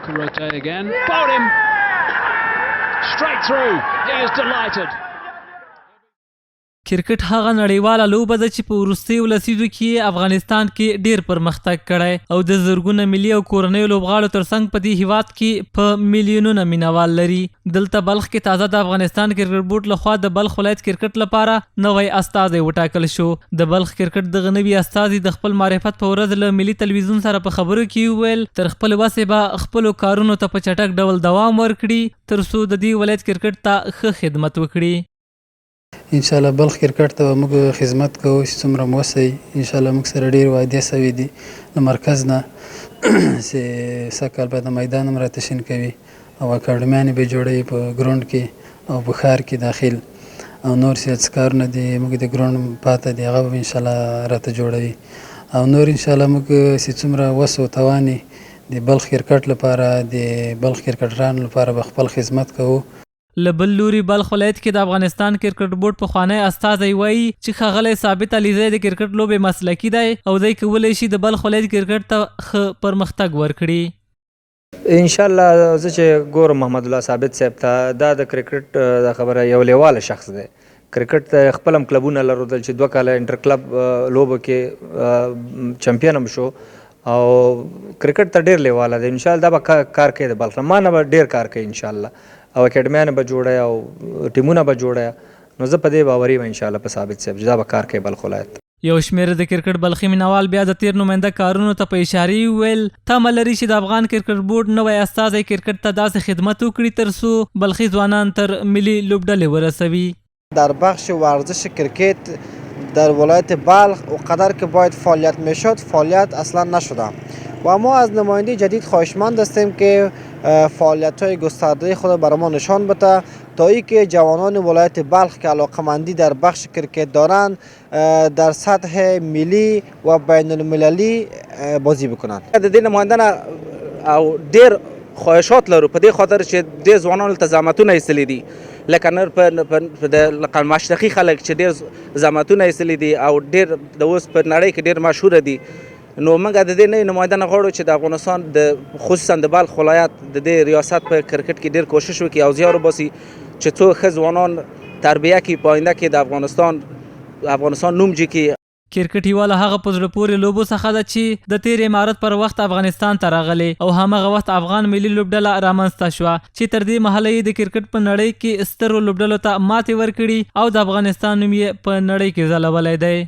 Kurote again. Bowled him. Straight through. He is delighted. کرکټ هغه نړیواله لوبه ده چې په وروستیو لسیزو کې افغانستان کې ډیر پرمختګ کړی او د زرګونه ملي او کورنیو لوبغاړو ترڅنګ په دې هیواد کې په میلیونونه مینوال لري. دلته بلخ کې تازه د افغانستان کرکټ بورډ لخوا د بلخ ولایت کرکټ لپاره نوی استازی وټاکل شو. د بلخ کرکټ دغه نوي استازي د خپل معرفت په ورځ له ملي تلویزیون سره په خبرو کې وویل تر خپل وسې به خپلو کارونو ته په چټک ډول دوام ورکړي ترڅو د دې ولایت کرکټ ته ښه خدمت وکړي. ان شاء الله بلخ کرکټ ته موږ خدمت کوو چې څومره مو وسي. ان شاء الله موږ سره ډیر وعدې سوي دي له مرکز نه چې سږ به د میدان هم راته شین کوي او اکاډمیانې به جوړوي په ګراوند کې او په ښار کې داخل او نور چې کارونه دي موږ د ګراوند پاته دي هغه به ان شاء الله راته جوړوي او نور ان شاء الله موږ چې څومره وس او توان د بلخ کرکټ لپاره د بلخ کرکټرانو لپاره به خپل خدمت کوو. له بل لوري بلخ ولایت کې د افغانستان کرکټ بورډ پخوانی استازی وایي چې ښاغلی ثابت علیزی د کرکټ لوبې مسلکي دی او دی کولی شي د بلخ ولایت کرکټ ته ښه پرمختګ ورکړي. ان شاء الله زه چې ګورم محمد الله ثابت صاحب ته دا د کرکټ د خبره یو لیواله شخص دی. کرکټ ته خپل هم کلبونه لرودل چې 2 کاله انټر کلب لوبو کې چمپیون هم شو او کرکټ ته ډیر لیواله دی. ان شاء الله دا به کار کوي د بلخ ما نه به ډیر کار کوي ان شاء الله او اکیډمیانه به جوړه او ټیمونه به جوړه نو زه په دې باوري یم ان شاء الله په ثابت صاحب دا به کار کوي بلخ ولایت. یو شمېر د کرکټ بلخي مینوال بیا د تیر نماینده کارونو ته په اشارې وویل تمه لري چې د افغان کرکټ بورډ نوی استازی کرکټ ته داسې خدمت وکړي ترڅو بلخي ځوانان تر ملي لوبډلې ورسوي. در بخش ورزش کرکت در ولایت بلخ اونقدر که باید فعالیت میشد فعالیت اصلا نشده و ما از نماینده جدید خواهشمند هستیم که فعالیت‌های گسترده خود برای ما نشان بده تا اینکه جوانان ولایت بلخ که علاقه‌مندی در بخش کرکت دارند در سطح ملی و بین المللی بازی بکنند. د دې نماینده او ډیر خواهشات لرو په دې خاطر چې د ځوانانو التزاماتونه ایستلي دي لکه نور په د مشرقي خلک چې ډیر زحمتونه ایستلي دي او ډیر د اوس په نړۍ کې ډیر مشهور دي. نو موږ د دې نه نماینده نه غواړو چې د افغانستان د خصوصا د بلخ ولایت د دې ریاست په کرکټ کې ډیر کوشش وکړي او زیار وباسي چې څو ښه ځوانان تربیه کړي په آینده کې د افغانستان نوم جوړ کړي. کرکټ یواله هغه په زړه پورې لوبو څخه ده چې د تیر امارت پر وخت افغانستان ته راغلی او هماغه وخت افغان ملي لوبډله رامنځته شوه چې تر دې مهاله یې د کرکټ په نړۍ کې سترو لوبډلو ته ماتې ورکړي او د افغانستان نوم یې په نړۍ کې ځلولی دی.